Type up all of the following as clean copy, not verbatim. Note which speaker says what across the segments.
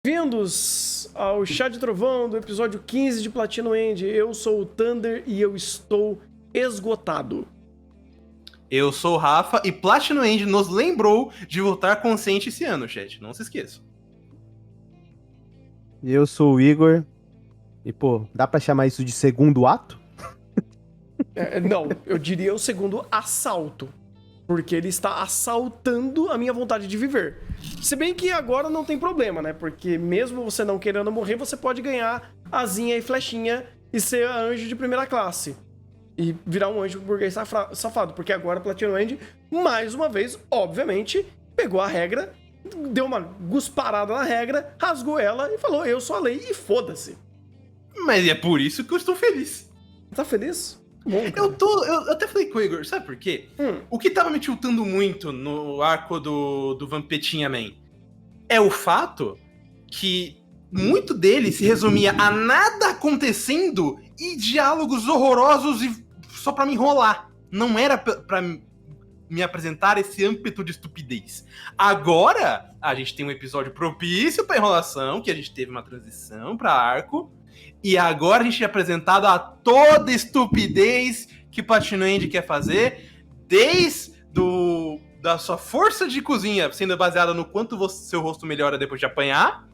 Speaker 1: Bem-vindos ao Chá de Trovão do episódio 15 de Platino End. Eu sou o Thunder e eu estou esgotado.
Speaker 2: Eu sou o Rafa e Platino End nos lembrou de voltar consciente esse ano, chat. Não se esqueça.
Speaker 3: E eu sou o Igor. E, pô, dá pra chamar isso de segundo ato?
Speaker 1: Não, eu diria o segundo assalto. Porque ele está assaltando a minha vontade de viver. Se bem que agora não tem problema, né? Porque mesmo você não querendo morrer, você pode ganhar asinha e flechinha e ser anjo de primeira classe. E virar um anjo burguês safado. Porque agora Platino End, mais uma vez, obviamente, pegou a regra, deu uma gusparada na regra, rasgou ela e falou, eu sou a lei e foda-se.
Speaker 2: Mas é por isso que eu estou feliz.
Speaker 1: Tá feliz? Bom,
Speaker 2: Eu até falei com o Igor, sabe por quê? O que tava me tiltando muito no arco do Vampetinha Man é o fato que muito dele se resumia a nada acontecendo e diálogos horrorosos e só pra me enrolar. Não era pra me apresentar esse âmbito de estupidez. Agora, a gente tem um episódio propício pra enrolação, que a gente teve uma transição pra arco. E agora a gente é apresentado a toda estupidez que Platino End quer fazer, desde da sua força de cozinha, sendo baseada no quanto seu rosto melhora depois de apanhar,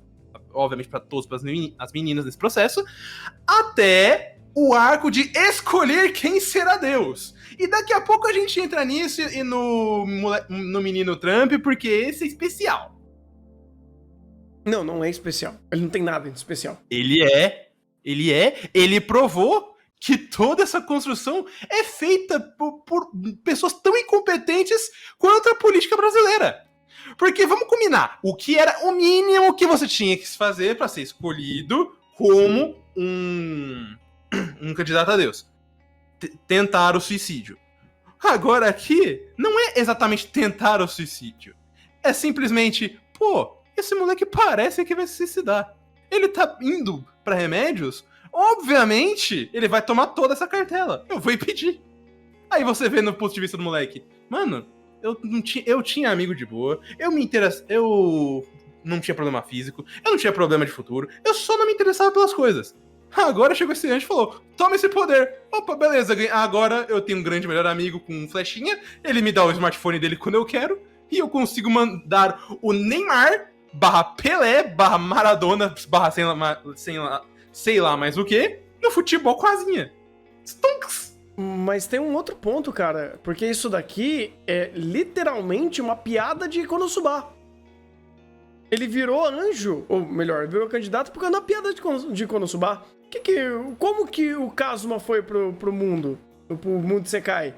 Speaker 2: obviamente para todos, para as meninas nesse processo, até o arco de escolher quem será Deus. E daqui a pouco a gente entra nisso e no menino Trump, porque esse é especial.
Speaker 1: Não, não é especial. Ele não tem nada de especial.
Speaker 2: Ele provou que toda essa construção é feita por pessoas tão incompetentes quanto a política brasileira. Porque, vamos combinar, o que era o mínimo que você tinha que fazer para ser escolhido como um candidato a Deus? Tentar o suicídio. Agora aqui, não é exatamente tentar o suicídio. É simplesmente, pô, esse moleque parece que vai se suicidar. Ele tá indo pra remédios, obviamente ele vai tomar toda essa cartela. Eu vou impedir. Aí você vê no ponto de vista do moleque, mano, eu tinha amigo de boa, eu não tinha problema físico, eu não tinha problema de futuro, eu só não me interessava pelas coisas. Agora chegou esse anjo e falou, toma esse poder. Opa, beleza, agora eu tenho um grande melhor amigo com flechinha, ele me dá o smartphone dele quando eu quero, e eu consigo mandar o Neymar /Pelé, /Maradona, sei lá mais o que, no futebol com asinha. Stonks!
Speaker 1: Mas tem um outro ponto, cara, porque isso daqui é literalmente uma piada de Konosuba. Ele virou anjo, ou melhor, virou candidato por causa da piada de Konosuba. Como que o Kazuma foi pro mundo Sekai?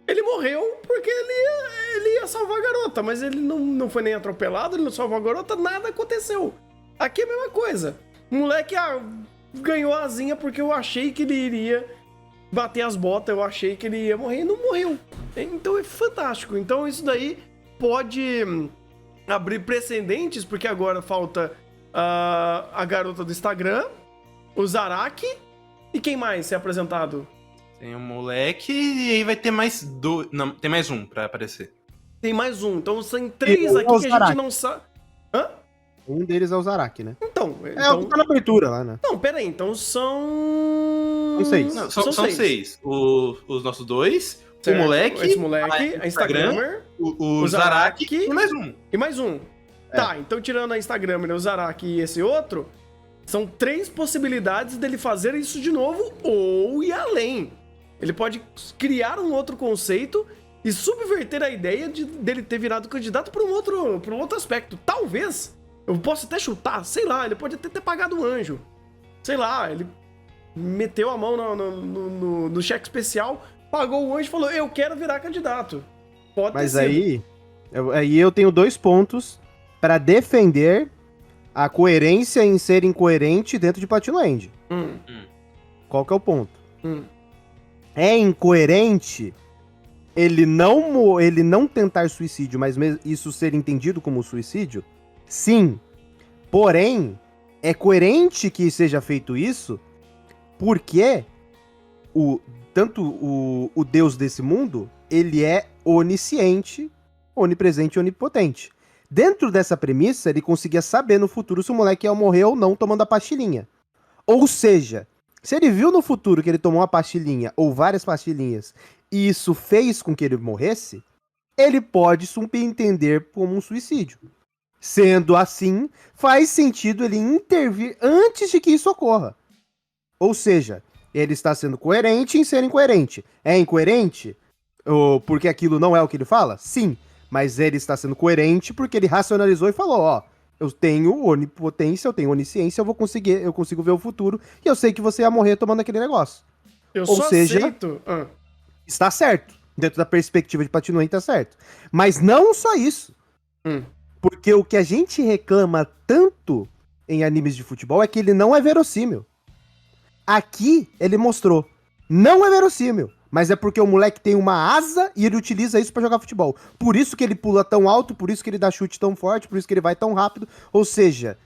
Speaker 1: Ele morreu porque ele ia salvar a garota, mas ele não foi nem atropelado, ele não salvou a garota, nada aconteceu. Aqui é a mesma coisa. O moleque ganhou a asinha porque eu achei que ele iria bater as botas, eu achei que ele ia morrer e não morreu. Então é fantástico. Então isso daí pode abrir precedentes, porque agora falta a garota do Instagram, o Zaraki e quem mais ser apresentado?
Speaker 2: Tem um moleque e aí vai ter mais dois. Não, tem mais um pra aparecer.
Speaker 1: Tem mais um. Então tem três aqui que a gente não sabe. Hã?
Speaker 3: Um deles é o Zaraki, né?
Speaker 1: Então.
Speaker 3: O que tá na abertura lá, né?
Speaker 1: Não, pera aí. Então são.
Speaker 3: São 6.
Speaker 2: Não, são 6. Os nossos dois,
Speaker 1: certo.
Speaker 2: O moleque.
Speaker 1: Esse moleque, a Instagrammer.
Speaker 2: O Zaraki e mais um.
Speaker 1: E mais um. Tá, então tirando a Instagrammer, o Zaraki e esse outro, são 3 possibilidades dele fazer isso de novo ou ir além. Ele pode criar um outro conceito e subverter a ideia dele ter virado candidato para um outro aspecto. Talvez, eu posso até chutar, sei lá, ele pode até ter pagado um anjo. Sei lá, ele meteu a mão no cheque especial, pagou o anjo e falou, eu quero virar candidato. Pode
Speaker 3: Mas
Speaker 1: ter sido.
Speaker 3: aí eu tenho 2 pontos para defender a coerência em ser incoerente dentro de Platino End. Qual que é o ponto? É incoerente ele não tentar suicídio, mas isso ser entendido como suicídio? Sim. Porém, é coerente que seja feito isso porque o Deus desse mundo, ele é onisciente, onipresente e onipotente. Dentro dessa premissa, ele conseguia saber no futuro se o moleque ia morrer ou não tomando a pastilhinha. Ou seja, se ele viu no futuro que ele tomou uma pastilhinha ou várias pastilhinhas e isso fez com que ele morresse, ele pode subentender como um suicídio. Sendo assim, faz sentido ele intervir antes de que isso ocorra. Ou seja, ele está sendo coerente em ser incoerente. É incoerente porque aquilo não é o que ele fala? Sim. Mas ele está sendo coerente porque ele racionalizou e falou, ó, eu tenho onipotência, eu tenho onisciência, eu consigo ver o futuro e eu sei que você ia morrer tomando aquele negócio. Ou seja,
Speaker 1: aceito.
Speaker 3: Está certo. Dentro da perspectiva de Patinoin, tá certo. Mas não só isso. Porque o que a gente reclama tanto em animes de futebol é que ele não é verossímil. Aqui, ele mostrou. Não é verossímil. Mas é porque o moleque tem uma asa e ele utiliza isso pra jogar futebol. Por isso que ele pula tão alto, por isso que ele dá chute tão forte, por isso que ele vai tão rápido. Ou seja,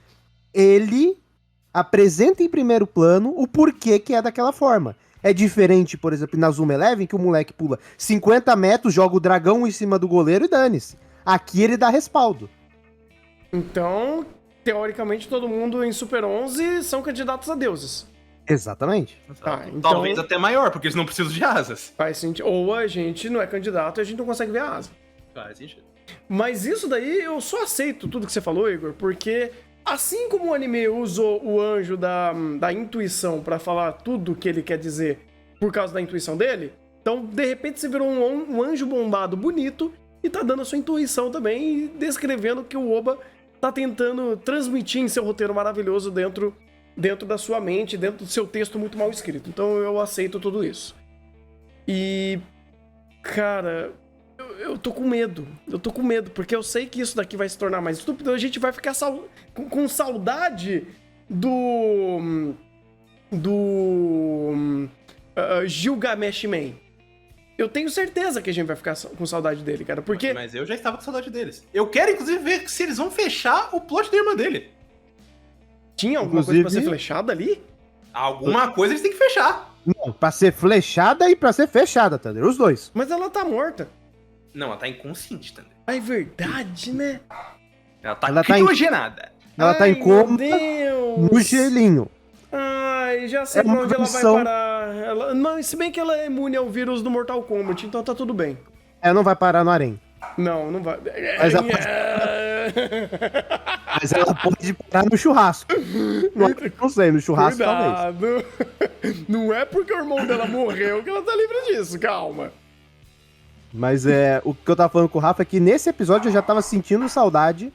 Speaker 3: ele apresenta em primeiro plano o porquê que é daquela forma. É diferente, por exemplo, na Zuma Eleven, que o moleque pula 50 metros, joga o dragão em cima do goleiro e dane-se. Aqui ele dá respaldo.
Speaker 1: Então, teoricamente, todo mundo em Super 11 são candidatos a deuses.
Speaker 3: Exatamente.
Speaker 1: Então,
Speaker 2: talvez até maior, porque eles não precisam de asas.
Speaker 1: Faz sentido. Ou a gente não é candidato e a gente não consegue ver a asa.
Speaker 2: Faz sentido.
Speaker 1: Mas isso daí eu só aceito tudo que você falou, Igor, porque assim como o anime usou o anjo da intuição pra falar tudo o que ele quer dizer por causa da intuição dele, então de repente você virou um anjo bombado bonito e tá dando a sua intuição também e descrevendo o que o Oba tá tentando transmitir em seu roteiro maravilhoso dentro da sua mente, dentro do seu texto muito mal escrito. Então eu aceito tudo isso. E, cara, eu tô com medo. Eu tô com medo, porque eu sei que isso daqui vai se tornar mais estúpido. A gente vai ficar com saudade do Gilgamesh Man. Eu tenho certeza que a gente vai ficar com saudade dele, cara, porque...
Speaker 2: Mas eu já estava com saudade deles. Eu quero, inclusive, ver se eles vão fechar o plot da irmã dele.
Speaker 1: Tinha alguma coisa pra ser flechada ali?
Speaker 2: Alguma coisa eles têm que fechar.
Speaker 3: Não, pra ser flechada e pra ser fechada, Thunder. Os dois.
Speaker 1: Mas ela tá morta.
Speaker 2: Não, ela tá inconsciente, Thunder.
Speaker 1: É verdade, né?
Speaker 2: Ela tá criogenada.
Speaker 3: Ela tá em coma no gelinho.
Speaker 1: Ai, já sei pra onde ela vai parar. Não, se bem que ela é imune ao vírus do Mortal Kombat, então tá tudo bem.
Speaker 3: Ela não vai parar no harém.
Speaker 1: Não vai.
Speaker 3: Mas ela pode parar no churrasco. Não sei, no churrasco
Speaker 1: Cuidado.
Speaker 3: Talvez.
Speaker 1: Não é porque o irmão dela morreu que ela tá livre disso, calma.
Speaker 3: Mas o que eu tava falando com o Rafa é que nesse episódio eu já tava sentindo saudade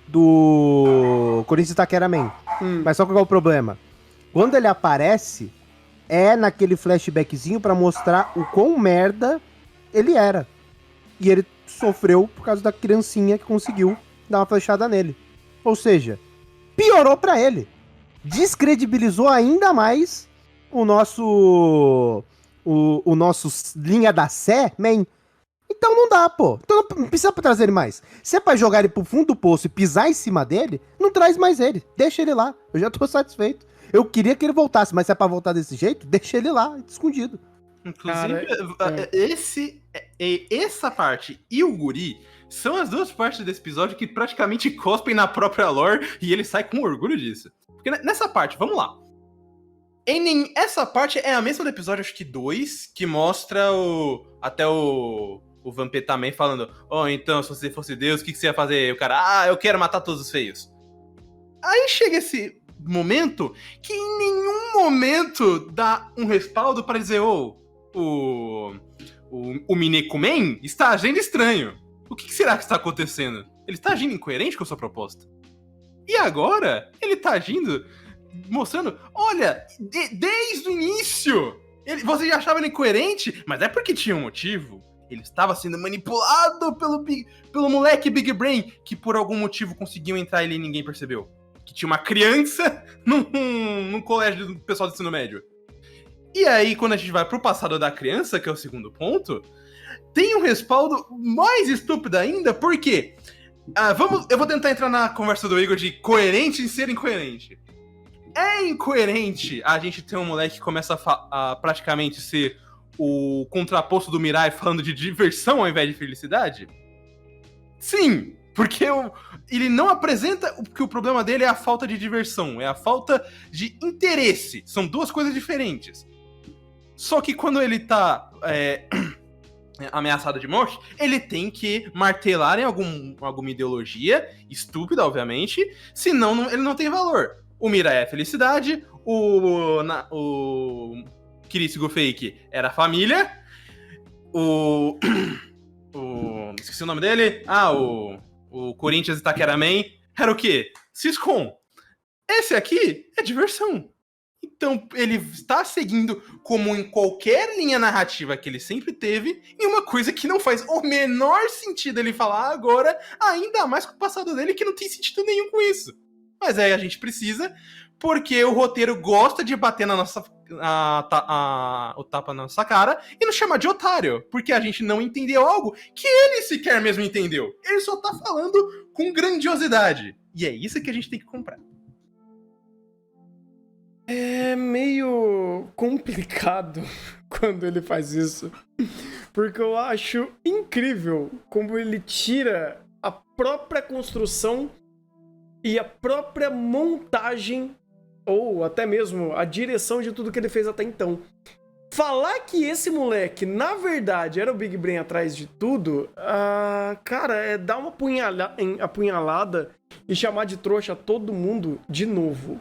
Speaker 3: do Corinthians Taquera Man. Mas só qual é o problema? Quando ele aparece, é naquele flashbackzinho pra mostrar o quão merda ele era. E ele sofreu por causa da criancinha que conseguiu dar uma flechada nele. Ou seja, piorou pra ele. Descredibilizou ainda mais o nosso linha da Sé, man. Então não dá, pô. Então não precisa trazer ele mais. Se é pra jogar ele pro fundo do poço e pisar em cima dele, não traz mais ele. Deixa ele lá. Eu já tô satisfeito. Eu queria que ele voltasse, mas se é pra voltar desse jeito, deixa ele lá, escondido.
Speaker 2: Inclusive, essa parte e o guri são as duas partes desse episódio que praticamente cospem na própria lore e ele sai com orgulho disso. Porque nessa parte, vamos lá. Essa parte é a mesma do episódio, acho que 2, que mostra até o Vampeta também falando: então, se você fosse Deus, o que você ia fazer? O cara, eu quero matar todos os feios. Aí chega esse momento que em nenhum momento dá um respaldo pra dizer: o Minekumen está agindo estranho. O que será que está acontecendo? Ele está agindo incoerente com a sua proposta? E agora, ele está agindo, mostrando, olha, desde o início, você já achava ele incoerente, mas é porque tinha um motivo. Ele estava sendo manipulado pelo moleque Big Brain, que por algum motivo conseguiu entrar ali e ninguém percebeu. Que tinha uma criança num colégio do pessoal do ensino médio. E aí, quando a gente vai pro passado da criança, que é o segundo ponto, tem um respaldo mais estúpido ainda, porque eu vou tentar entrar na conversa do Igor de coerente em ser incoerente. É incoerente a gente ter um moleque que começa a praticamente ser o contraposto do Mirai falando de diversão ao invés de felicidade? Sim, Porque ele não apresenta que o problema dele é a falta de diversão, é a falta de interesse. São duas coisas diferentes. Só que quando ele tá ameaçado de morte, ele tem que martelar em alguma ideologia, estúpida, obviamente, senão ele não tem valor. O Mira é a felicidade, o Kiritsugu Fake era a família, esqueci o nome dele, o Corinthians Itaqueraman era o quê? Siscom. Esse aqui é diversão. Então, ele está seguindo, como em qualquer linha narrativa que ele sempre teve, em uma coisa que não faz o menor sentido ele falar agora, ainda mais com o passado dele, que não tem sentido nenhum com isso. Mas aí a gente precisa, porque o roteiro gosta de bater na nossa o tapa na nossa cara e nos chamar de otário, porque a gente não entendeu algo que ele sequer mesmo entendeu. Ele só tá falando com grandiosidade. E é isso que a gente tem que comprar.
Speaker 1: É meio complicado quando ele faz isso, porque eu acho incrível como ele tira a própria construção e a própria montagem, ou até mesmo a direção de tudo que ele fez até então. Falar que esse moleque, na verdade, era o Big Brain atrás de tudo, cara, é dar uma apunhalada e chamar de trouxa todo mundo de novo.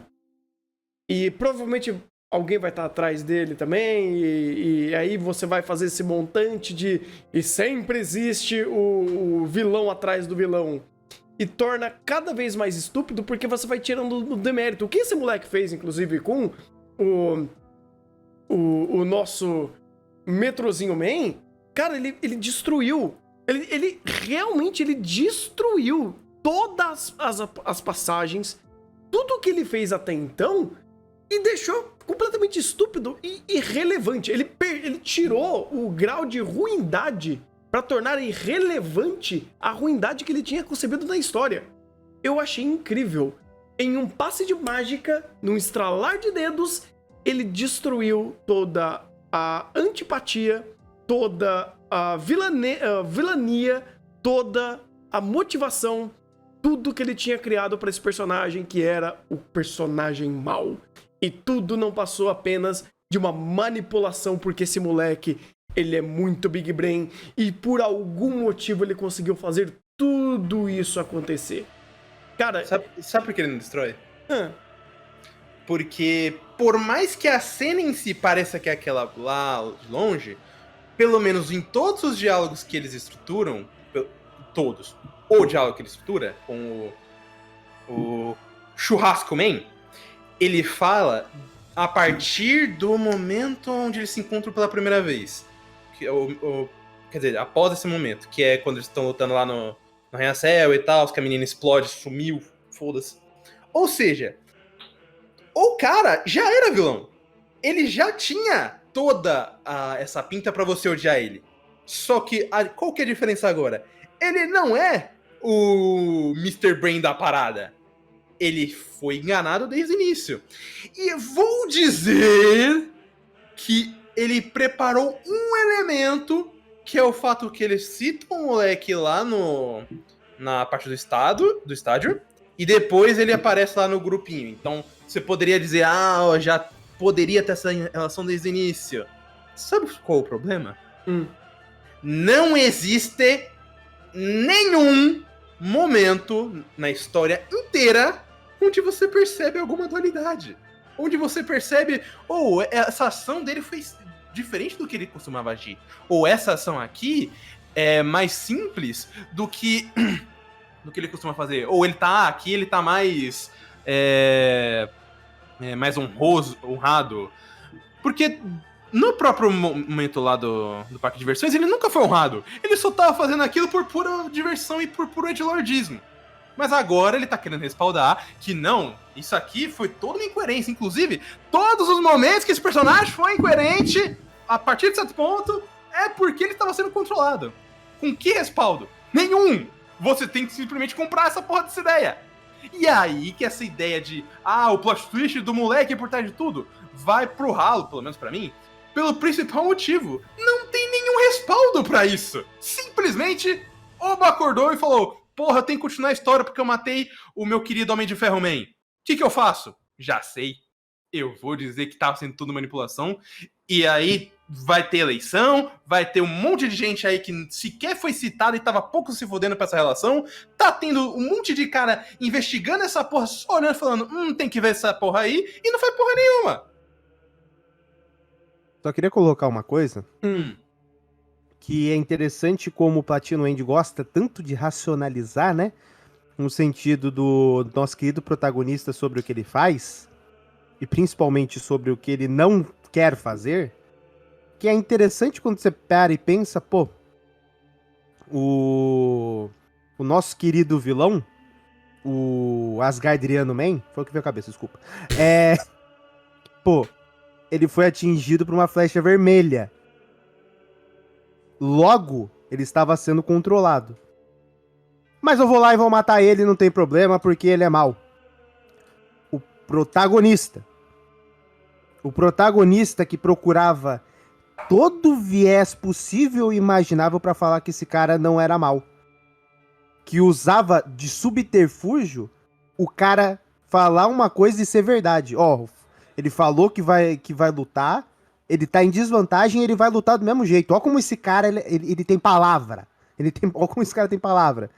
Speaker 1: E provavelmente alguém vai estar atrás dele também, e aí você vai fazer esse montante de... E sempre existe o vilão atrás do vilão. E torna cada vez mais estúpido porque você vai tirando o demérito. O que esse moleque fez, inclusive, com o nosso Metrozinho Man, cara, ele destruiu. Ele realmente destruiu todas as passagens, tudo que ele fez até então, e deixou completamente estúpido e irrelevante. Ele tirou o grau de ruindade para tornar irrelevante a ruindade que ele tinha concebido na história. Eu achei incrível. Em um passe de mágica, num estralar de dedos, ele destruiu toda a antipatia, toda a vilania, toda a motivação, tudo que ele tinha criado para esse personagem, que era o personagem mau. E tudo não passou apenas de uma manipulação, porque esse moleque, ele é muito Big Brain, e por algum motivo ele conseguiu fazer tudo isso acontecer. Cara...
Speaker 2: Sabe por que ele não destrói? Porque, por mais que a cena em si pareça que é aquela lá longe, pelo menos em todos os diálogos que eles estruturam, todos, o diálogo que ele estrutura com o Churrasco Man, ele fala a partir do momento onde eles se encontram pela primeira vez. Quer dizer, após esse momento, que é quando eles estão lutando lá no Arranha-Céu e tal, que a menina explode, sumiu, foda-se. Ou seja, o cara já era vilão. Ele já tinha toda essa pinta pra você odiar ele. Só que, qual que é a diferença agora? Ele não é o Mr. Brain da parada. Ele foi enganado desde o início. E vou dizer que ele preparou um elemento, que é o fato que ele cita o moleque lá na parte do estádio, e depois ele aparece lá no grupinho. Então, você poderia dizer, já poderia ter essa relação desde o início. Sabe qual é o problema? Não existe nenhum momento na história inteira onde você percebe alguma dualidade. Onde você percebe, essa ação dele foi diferente do que ele costumava agir. Ou essa ação aqui é mais simples do que ele costuma fazer. Ou ele tá aqui, ele tá mais mais honrado. Porque no próprio momento lá do parque de diversões, ele nunca foi honrado. Ele só tava fazendo aquilo por pura diversão e por puro edgelordismo. Mas agora ele tá querendo respaldar que não, isso aqui foi toda uma incoerência. Inclusive, todos os momentos que esse personagem foi incoerente, a partir de certo ponto, é porque ele estava sendo controlado. Com que respaldo? Nenhum! Você tem que simplesmente comprar essa porra dessa ideia. E aí que essa ideia de, o plot twist do moleque por trás de tudo, vai pro ralo, pelo menos pra mim, pelo principal motivo. Não tem nenhum respaldo pra isso. Simplesmente, Oba acordou e falou, porra, eu tenho que continuar a história porque eu matei o meu querido Homem de Ferro Man. O que eu faço? Já sei. Eu vou dizer que tava sendo tudo manipulação. E aí vai ter eleição, vai ter um monte de gente aí que sequer foi citada e tava pouco se fodendo pra essa relação. Tá tendo um monte de cara investigando essa porra, só olhando e falando, tem que ver essa porra aí. E não foi porra nenhuma.
Speaker 3: Só queria colocar uma coisa. Que é interessante como o Platino End gosta tanto de racionalizar, né? No sentido do nosso querido protagonista sobre o que ele faz. E principalmente sobre o que ele não quer fazer, que é interessante quando você para e pensa, pô, o nosso querido vilão, o Asgardiano Man, foi o que veio à cabeça, desculpa, pô, ele foi atingido por uma flecha vermelha. Logo, ele estava sendo controlado. Mas eu vou lá e vou matar ele, não tem problema, porque ele é mau. O protagonista que procurava todo viés possível e imaginável pra falar que esse cara não era mal. Que usava de subterfúgio o cara falar uma coisa e ser verdade. Ó, ele falou que vai lutar, ele tá em desvantagem e ele vai lutar do mesmo jeito. Ó como esse cara, ele tem palavra. Ó como esse cara tem palavra.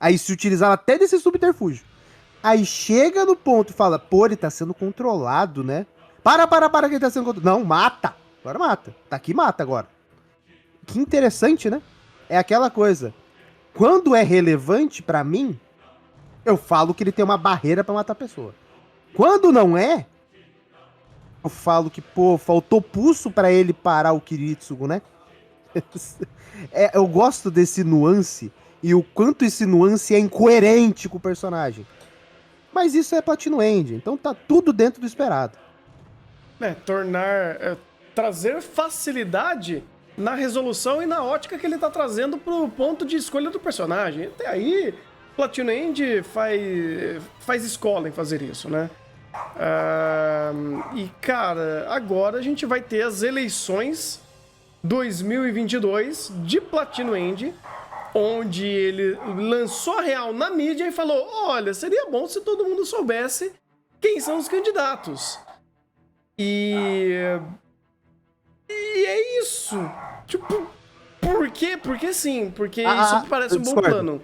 Speaker 3: Aí se utilizava até desse subterfúgio. Aí chega no ponto e fala, pô, ele tá sendo controlado, né? Para que ele tá sendo controlado. Não, mata. Agora mata. Tá aqui, mata agora. Que interessante, né? É aquela coisa. Quando é relevante pra mim, eu falo que ele tem uma barreira pra matar a pessoa. Quando não é, eu falo que, pô, faltou pulso pra ele parar o Kiritsugu, né? Eu gosto desse nuance e o quanto esse nuance é incoerente com o personagem. Mas isso é Platino End, então tá tudo dentro do esperado.
Speaker 1: Trazer facilidade na resolução e na ótica que ele tá trazendo pro ponto de escolha do personagem. Até aí, Platino End faz escola em fazer isso, né? E, cara, agora a gente vai ter as eleições 2022 de Platino End, onde ele lançou a real na mídia e falou, olha, seria bom se todo mundo soubesse quem são os candidatos. E é isso. Tipo, por quê? Porque sim, porque isso parece um bom plano.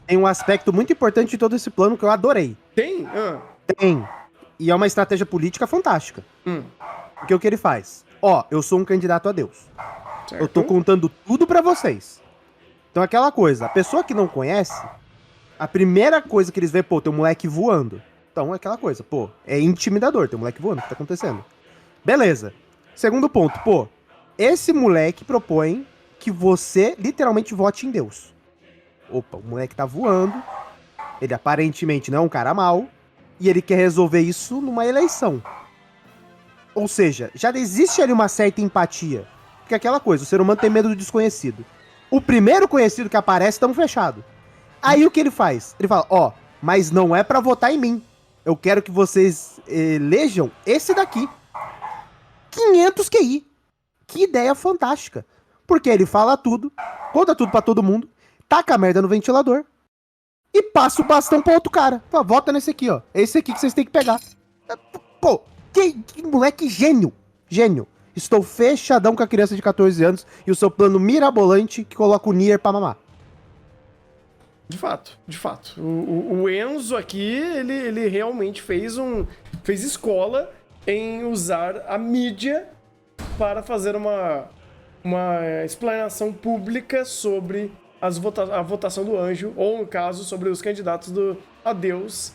Speaker 3: Tem um aspecto muito importante de todo esse plano que eu adorei.
Speaker 1: Tem?
Speaker 3: Tem. E é uma estratégia política fantástica. Porque o que ele faz? Ó, eu sou um candidato a Deus. Certo. Eu tô contando tudo pra vocês. Então é aquela coisa, a pessoa que não conhece, a primeira coisa que eles veem, pô, tem um moleque voando. Então é aquela coisa, pô, é intimidador, tem um moleque voando, o que tá acontecendo? Beleza. Segundo ponto, pô, esse moleque propõe que você literalmente vote em Deus. Opa, o moleque tá voando, ele aparentemente não é um cara mau, e ele quer resolver isso numa eleição. Ou seja, já existe ali uma certa empatia. Porque é aquela coisa, o ser humano tem medo do desconhecido. O primeiro conhecido que aparece, estamos fechados. Aí o que ele faz? Ele fala, ó, mas não é pra votar em mim. Eu quero que vocês elejam esse daqui. 500 QI. Que ideia fantástica. Porque ele fala tudo, conta tudo pra todo mundo, taca a merda no ventilador e passa o bastão pra outro cara. Fala, vota nesse aqui, ó. É esse aqui que vocês têm que pegar. Pô, que moleque gênio. Gênio. Estou fechadão com a criança de 14 anos e o seu plano mirabolante que coloca o Nier pra mamar.
Speaker 1: De fato. O Enzo aqui, ele realmente fez escola em usar a mídia para fazer uma explanação pública sobre a votação do anjo, ou no caso, sobre os candidatos a Deus.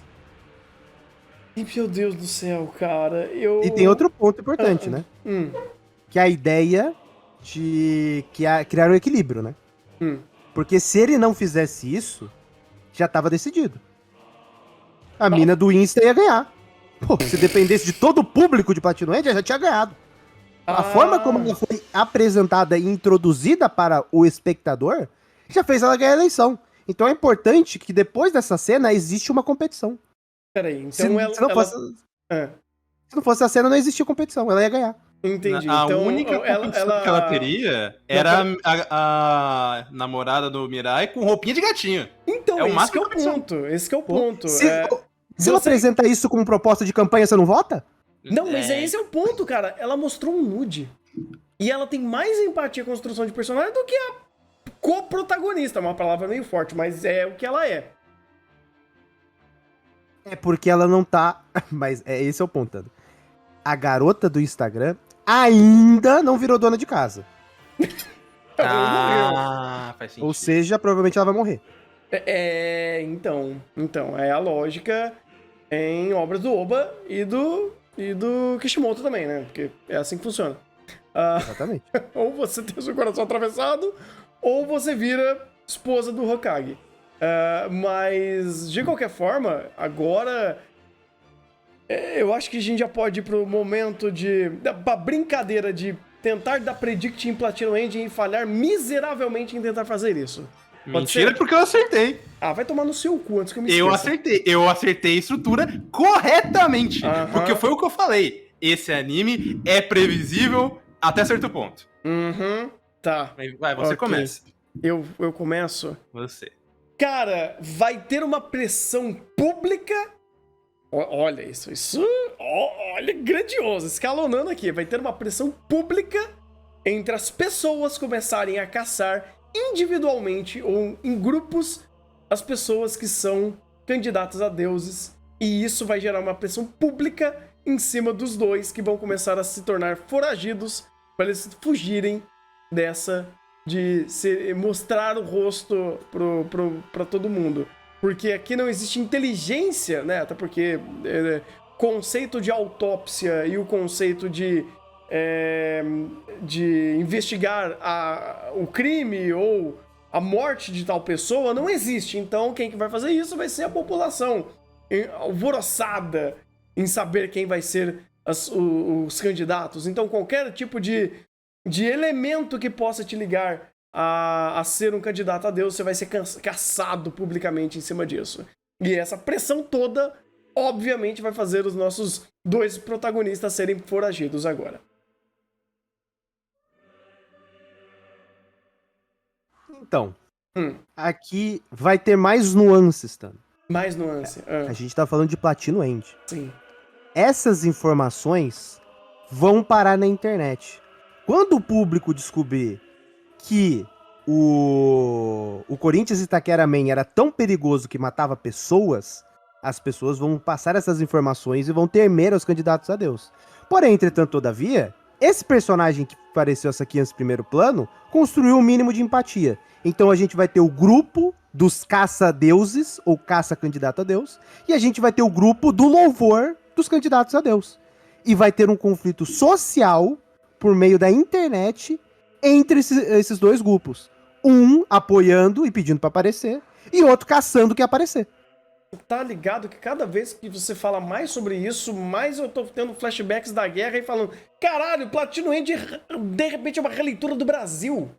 Speaker 1: E, meu Deus do céu, cara,
Speaker 3: E tem outro ponto importante, né? Que é a ideia de criar um equilíbrio, né? Porque se ele não fizesse isso, já tava decidido. A mina do Insta ia ganhar. Pô, se dependesse de todo o público de Platino End, já tinha ganhado. A forma como ela foi apresentada e introduzida para o espectador já fez ela ganhar a eleição. Então é importante que depois dessa cena existe uma competição.
Speaker 1: Peraí, então
Speaker 3: se não fosse a cena, não existia competição. Ela ia ganhar.
Speaker 1: Entendi.
Speaker 2: A
Speaker 1: Então,
Speaker 2: única competição que ela teria era a namorada do Mirai com roupinha de gatinho.
Speaker 1: Então, esse que é o ponto. Esse que é o ponto.
Speaker 3: Se ela apresenta isso como proposta de campanha, você não vota?
Speaker 1: Não, mas esse é o ponto, cara. Ela mostrou um nude. E ela tem mais empatia com a construção de personagem do que a co-protagonista. Uma palavra meio forte, mas é o que ela é.
Speaker 3: É porque ela não tá... Mas esse é o ponto, Tando. A garota do Instagram ainda não virou dona de casa.
Speaker 2: Faz sentido.
Speaker 3: Ou seja, provavelmente ela vai morrer.
Speaker 1: Então, é a lógica em obras do Oba e do Kishimoto também, né? Porque é assim que funciona.
Speaker 3: Exatamente.
Speaker 1: Ou você tem o seu coração atravessado, ou você vira esposa do Hokage. Mas, de qualquer forma, agora... eu acho que a gente já pode ir pro momento pra brincadeira de tentar dar predict em Platinum Engine e falhar miseravelmente em tentar fazer isso.
Speaker 2: Mentira, porque eu acertei.
Speaker 1: Vai tomar no seu cu antes que eu me esqueça.
Speaker 2: Eu acertei a estrutura corretamente. Porque foi o que eu falei. Esse anime é previsível até certo ponto.
Speaker 1: Tá.
Speaker 2: Vai, você começa.
Speaker 1: Eu começo?
Speaker 2: Você.
Speaker 1: Cara, vai ter uma pressão pública. Olha isso. Olha, grandioso. Escalonando aqui. Vai ter uma pressão pública entre as pessoas começarem a caçar individualmente ou em grupos as pessoas que são candidatas a deuses. E isso vai gerar uma pressão pública em cima dos dois, que vão começar a se tornar foragidos para eles fugirem dessa de mostrar o rosto pra todo mundo. Porque aqui não existe inteligência, né? Até porque conceito de autópsia e o conceito de investigar o crime ou a morte de tal pessoa não existe. Então, quem que vai fazer isso vai ser a população alvoroçada em saber quem vai ser os candidatos. Então, qualquer tipo de elemento que possa te ligar a ser um candidato a Deus, você vai ser caçado publicamente em cima disso. E essa pressão toda, obviamente, vai fazer os nossos dois protagonistas serem foragidos agora.
Speaker 3: Então, aqui vai ter mais nuances, tá?
Speaker 1: Mais nuance.
Speaker 3: A gente tá falando de Platinum End.
Speaker 1: Sim.
Speaker 3: Essas informações vão parar na internet. Quando o público descobrir que o Corinthians Itaquera Man era tão perigoso que matava pessoas, as pessoas vão passar essas informações e vão temer aos candidatos a Deus. Porém, entretanto, todavia, esse personagem que apareceu aqui nesse primeiro plano construiu um mínimo de empatia. Então a gente vai ter o grupo dos caça-deuses, ou caça-candidato a Deus, e a gente vai ter o grupo do louvor dos candidatos a Deus. E vai ter um conflito social por meio da internet entre esses dois grupos. Um apoiando e pedindo pra aparecer, e outro caçando que aparecer.
Speaker 1: Tá ligado que cada vez que você fala mais sobre isso, mais eu tô tendo flashbacks da guerra e falando, caralho, Platinum End de repente é uma releitura do Brasil.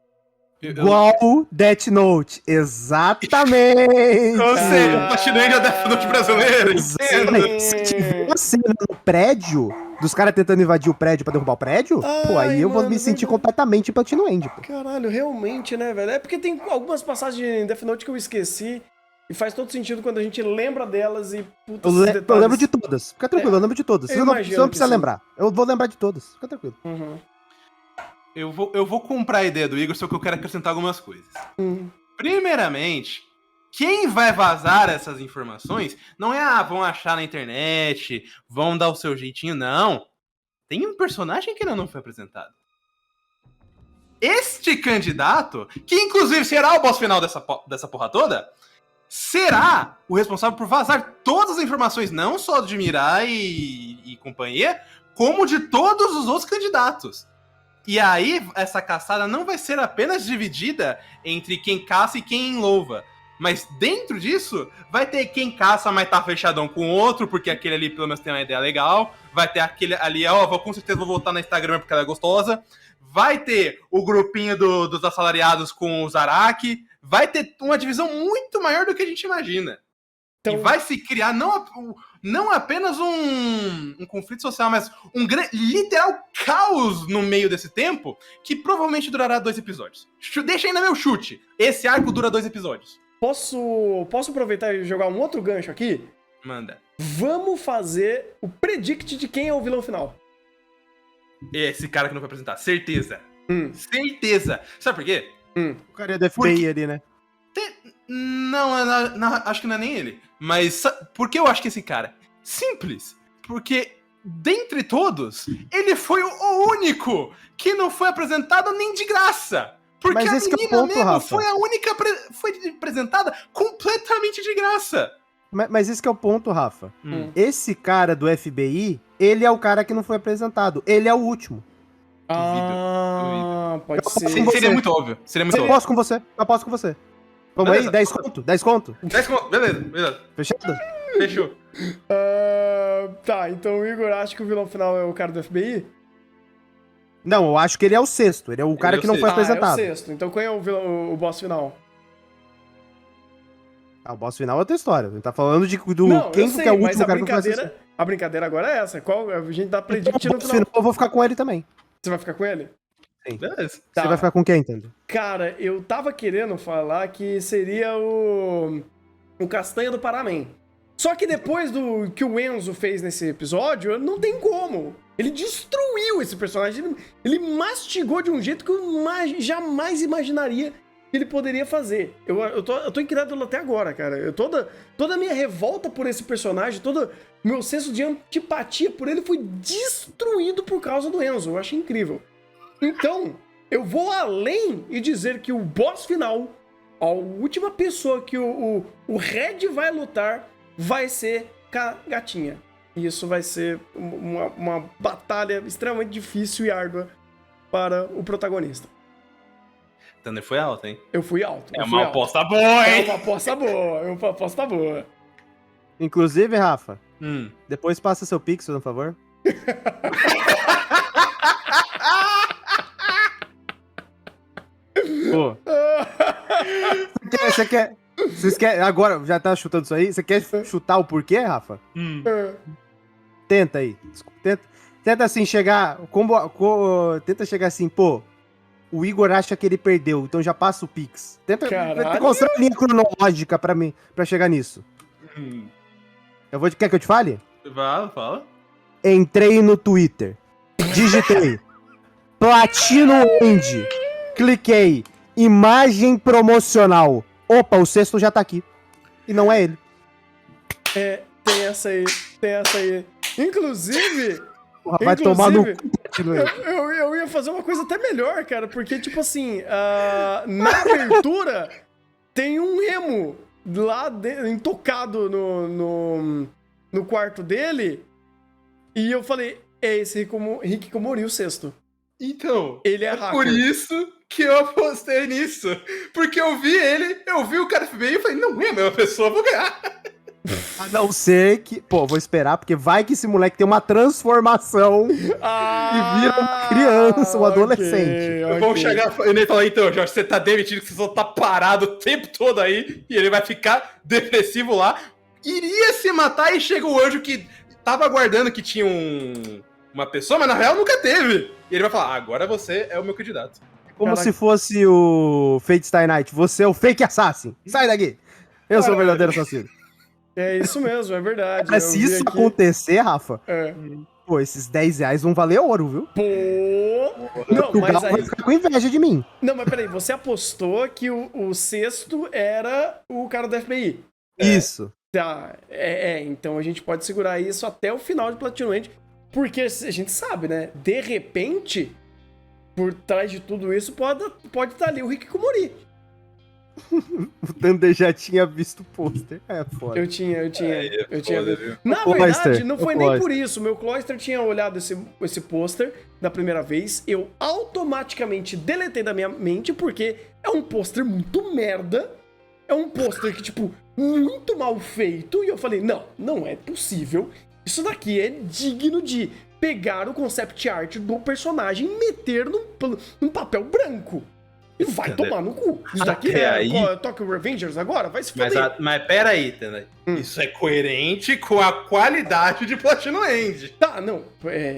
Speaker 3: Igual Death Note, exatamente!
Speaker 2: Ou seja, o Platinum End é o Death Note brasileiro.
Speaker 3: Se tiver uma cena no prédio, dos caras tentando invadir o prédio pra derrubar o prédio, aí eu vou me sentir completamente Platinum End.
Speaker 1: Caralho, realmente, né, velho? É porque tem algumas passagens em Death Note que eu esqueci. E faz todo sentido quando a gente lembra delas e... Puta,
Speaker 3: eu lembro de todas. Fica tranquilo, eu lembro de todas. Você não precisa lembrar. Eu vou lembrar de todas. Fica tranquilo.
Speaker 2: Eu vou comprar a ideia do Igor, só que eu quero acrescentar algumas coisas. Primeiramente, quem vai vazar essas informações não é, vão achar na internet, vão dar o seu jeitinho, não. Tem um personagem que ainda não foi apresentado. Este candidato, que inclusive será o boss final dessa porra toda, será o responsável por vazar todas as informações, não só de Mirai e companhia, como de todos os outros candidatos. E aí, essa caçada não vai ser apenas dividida entre quem caça e quem louva. Mas dentro disso, vai ter quem caça, mas tá fechadão com o outro, porque aquele ali pelo menos tem uma ideia legal. Vai ter aquele ali, com certeza vou voltar na Instagram porque ela é gostosa. Vai ter o grupinho dos assalariados com o Zaraki. Vai ter uma divisão muito maior do que a gente imagina. Então... E vai se criar, não apenas um conflito social, mas um literal caos no meio desse tempo, que provavelmente durará 2 episódios. Deixa ainda meu chute. Esse arco dura 2 episódios.
Speaker 1: Posso aproveitar e jogar um outro gancho aqui?
Speaker 2: Manda.
Speaker 1: Vamos fazer o predict de quem é o vilão final.
Speaker 2: Esse cara que não vai apresentar. Certeza. Certeza. Sabe por quê?
Speaker 3: O cara é do FBI ali, né?
Speaker 2: Não, acho que não é nem ele. Mas por que eu acho que esse cara? Simples. Porque, dentre todos, ele foi o único que não foi apresentado nem de graça. Porque
Speaker 3: mas
Speaker 2: a
Speaker 3: esse
Speaker 2: menina
Speaker 3: que é o ponto,
Speaker 2: mesmo
Speaker 3: Rafa.
Speaker 2: foi a única foi apresentada completamente de graça.
Speaker 3: Mas esse que é o ponto, Rafa. Esse cara do FBI, ele é o cara que não foi apresentado. Ele é o último.
Speaker 1: Pode ser.
Speaker 2: Seria muito óbvio.
Speaker 3: Eu aposto com você. Vamos
Speaker 2: Beleza.
Speaker 3: aí, 10 conto? 10 conto?
Speaker 2: 10 conto. Beleza.
Speaker 3: Fechado?
Speaker 2: Fechou.
Speaker 1: Tá, então o Igor acha que o vilão final é o cara do FBI?
Speaker 3: Não, eu acho que ele é o sexto. Ele é o cara que não foi apresentado.
Speaker 1: É o sexto. Então quem é o vilão, o boss final?
Speaker 3: O boss final é outra história. A gente tá falando do
Speaker 1: Não,
Speaker 3: quem
Speaker 1: eu sei,
Speaker 3: que é o
Speaker 1: mas
Speaker 3: último cara que não foi
Speaker 1: a brincadeira agora é essa. A gente tá predictindo
Speaker 3: no final. Eu vou ficar com ele também.
Speaker 1: Você vai ficar com ele?
Speaker 3: Sim.
Speaker 2: Beleza.
Speaker 1: Tá.
Speaker 3: Você vai ficar com quem, entendeu?
Speaker 1: Cara, eu tava querendo falar que seria o Castanha do Paraná. Só que depois do que o Enzo fez nesse episódio, não tem como. Ele destruiu esse personagem. Ele mastigou de um jeito que eu jamais imaginaria que ele poderia fazer. Eu tô incrédulo até agora, cara. Toda a minha revolta por esse personagem, todo meu senso de antipatia por ele foi destruído por causa do Enzo. Eu achei incrível. Então, eu vou além e dizer que o boss final, a última pessoa que o Red vai lutar, vai ser a gatinha. E isso vai ser uma batalha extremamente difícil e árdua para o protagonista.
Speaker 2: Thunder foi alto, hein?
Speaker 1: Eu fui alto.
Speaker 2: É uma aposta boa, hein?
Speaker 1: É uma aposta boa.
Speaker 3: Inclusive, Rafa, depois passa seu pixel, por favor. Pô. Vocês querem. Agora, já tá chutando isso aí? Você quer chutar o porquê, Rafa? Tenta aí. Tenta assim chegar. Tenta chegar assim, pô. O Igor acha que ele perdeu, então já passa o Pix. Tenta construir uma linha cronológica pra chegar nisso. Quer que eu te fale?
Speaker 2: Fala.
Speaker 3: Entrei no Twitter. Digitei. Platino End. Cliquei. Imagem promocional. Opa, o sexto já tá aqui. E não é ele.
Speaker 1: Tem essa aí. Inclusive...
Speaker 3: Vai tomar no...
Speaker 1: Eu ia fazer uma coisa até melhor, cara, porque, tipo assim, na abertura tem um emo lá intocado no quarto dele, e eu falei, é esse Hikikomori, o sexto.
Speaker 2: Então,
Speaker 1: ele é hacker.
Speaker 2: Por isso que eu apostei nisso. Porque eu vi o cara FBI e falei, não é a mesma pessoa, vou ganhar.
Speaker 3: A não ser que... Pô, vou esperar, porque vai que esse moleque tem uma transformação e vira uma criança, um adolescente.
Speaker 2: Eu vou chegar e ele falar, então, Jorge, você tá demitido, que você só tá parado o tempo todo aí, e ele vai ficar depressivo lá, iria se matar, e chega o anjo que tava aguardando que tinha uma pessoa, mas na real nunca teve. E ele vai falar, agora você é o meu candidato.
Speaker 3: Como se fosse o Fate Stay Night. Você é o fake assassin. Sai daqui. Eu sou o verdadeiro assassino.
Speaker 1: É isso mesmo, é verdade.
Speaker 3: Mas se isso acontecer, Rafa, pô, esses 10 reais vão valer ouro, viu?
Speaker 1: Pô! Não,
Speaker 3: o Galo vai ficar com inveja de mim.
Speaker 1: Não, mas peraí, você apostou que o sexto era o cara do FBI.
Speaker 3: Isso.
Speaker 1: Tá, então a gente pode segurar isso até o final de Platinum End, porque a gente sabe, né? De repente, por trás de tudo isso, pode estar ali o Hikikomori.
Speaker 3: O Thunder já tinha visto o pôster. É foda.
Speaker 1: Eu tinha visto.
Speaker 2: Viu?
Speaker 1: Na verdade, não foi nem por isso. Meu Cloyster tinha olhado esse pôster da primeira vez. Eu automaticamente deletei da minha mente, porque é um pôster muito merda. É um pôster que, tipo, muito mal feito. E eu falei, não é possível. Isso daqui é digno de pegar o concept art do personagem e meter num papel branco. E vai tomar no cu. Isso daqui
Speaker 2: Até aí-
Speaker 1: Tokyo Revengers agora? Vai se foder.
Speaker 2: Mas pera aí, Tena. Isso é coerente com a qualidade de Platinum End.
Speaker 1: Tá, não.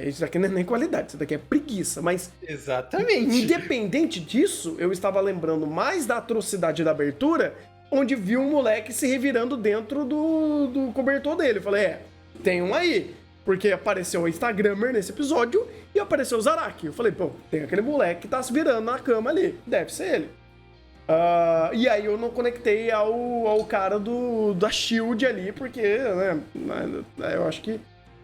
Speaker 1: Isso daqui não é nem qualidade, isso daqui é preguiça. Mas,
Speaker 2: Exatamente.
Speaker 1: independente disso, eu estava lembrando mais da atrocidade da abertura, onde viu um moleque se revirando dentro do cobertor dele. Eu falei, tem um aí. Porque apareceu o Instagrammer nesse episódio e apareceu o Zaraki. Eu falei, pô, tem aquele moleque que tá se virando na cama ali. Deve ser ele. E aí eu não conectei ao cara da Shield ali, porque, né, eu acho que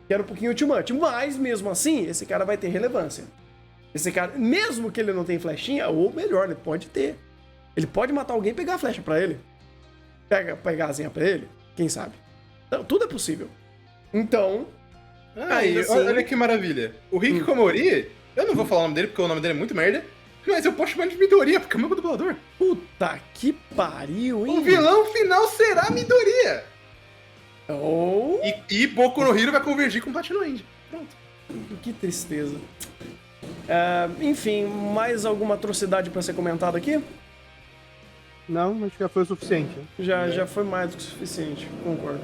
Speaker 1: era um pouquinho too much. Mas, mesmo assim, esse cara vai ter relevância. Esse cara, mesmo que ele não tenha flechinha, ou melhor, ele pode ter. Ele pode matar alguém e pegar a flecha pra ele. Pegar a zinha pra ele, quem sabe. Então, tudo é possível. Então...
Speaker 2: Aí,
Speaker 1: assim,
Speaker 2: olha que maravilha. O Rick Komori, eu não vou falar o nome dele porque o nome dele é muito merda, mas eu posso chamar ele de Midoriya, porque é o meu dublador.
Speaker 1: Puta que pariu, hein?
Speaker 2: O vilão final será Midoriya.
Speaker 1: Oh,
Speaker 2: E Boku no Hero vai convergir com Platinum End. Pronto.
Speaker 1: que tristeza. Enfim, mais alguma atrocidade pra ser comentada aqui?
Speaker 3: Não, acho que já foi o suficiente.
Speaker 1: Já foi mais do que o suficiente, concordo.